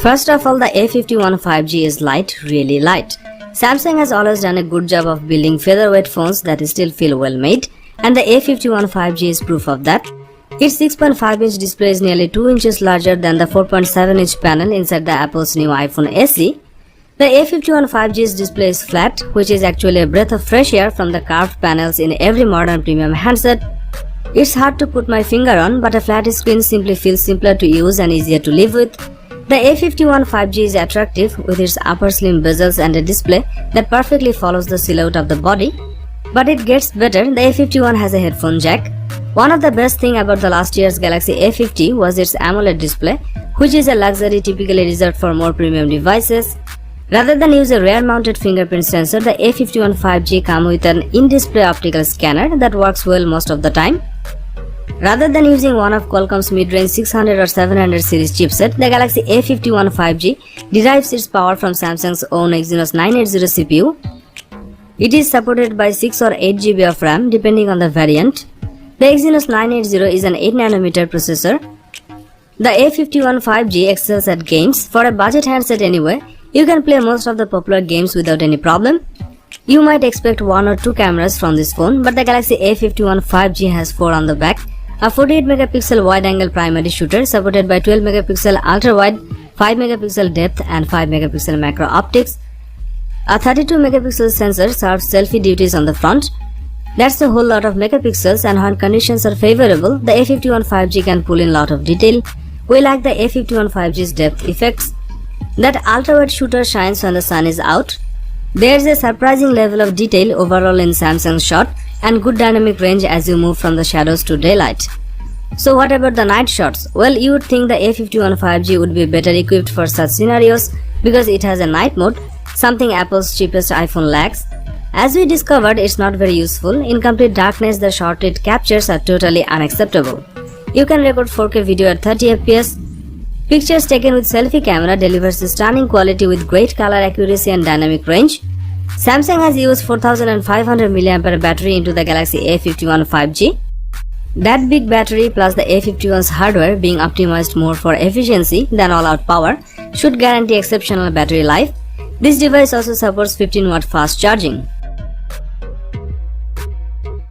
First of all, the A51 5G is light, really light. Samsung has always done a good job of building featherweight phones that still feel well made, and the A51 5G is proof of that. Its 6.5-inch display is nearly 2 inches larger than the 4.7-inch panel inside the Apple's new iPhone SE. The A51 5G's display is flat, which is actually a breath of fresh air from the curved panels in every modern premium handset. It's hard to put my finger on, but a flat screen simply feels simpler to use and easier to live with. The A51 5G is attractive with its upper slim bezels and a display that perfectly follows the silhouette of the body. But it gets better, the A51 has a headphone jack. One of the best things about the last year's Galaxy A50 was its AMOLED display, which is a luxury typically reserved for more premium devices. Rather than use a rear-mounted fingerprint sensor, the A51 5G comes with an in-display optical scanner that works well most of the time. Rather than using one of Qualcomm's mid-range 600 or 700 series chipset, the Galaxy A51 5G derives its power from Samsung's own Exynos 980 CPU. It is supported by 6 or 8 GB of RAM depending on the variant. The Exynos 980 is an 8nm processor. The A51 5G excels at games. For a budget handset anyway, you can play most of the popular games without any problem. You might expect 1 or 2 cameras from this phone, but the Galaxy A51 5G has 4 on the back. A 48MP wide-angle primary shooter supported by 12MP ultra-wide, 5MP depth and 5MP macro optics. A 32MP sensor serves selfie duties on the front. That's a whole lot of megapixels, and when conditions are favorable, the A51 5G can pull in a lot of detail. We like the A51 5G's depth effects. That ultra-wide shooter shines when the sun is out. There's a surprising level of detail overall in Samsung's shot and good dynamic range as you move from the shadows to daylight. So what about the night shots? Well, you would think the A51 5G would be better equipped for such scenarios because it has a night mode, something Apple's cheapest iPhone lacks. As we discovered, it's not very useful. In complete darkness, the shot it captures are totally unacceptable. You can record 4K video at 30fps. Pictures taken with selfie camera delivers stunning quality with great color accuracy and dynamic range. Samsung has used 4500 mAh battery into the Galaxy A51 5G. That big battery plus the A51's hardware being optimized more for efficiency than all-out power should guarantee exceptional battery life. This device also supports 15-watt fast charging.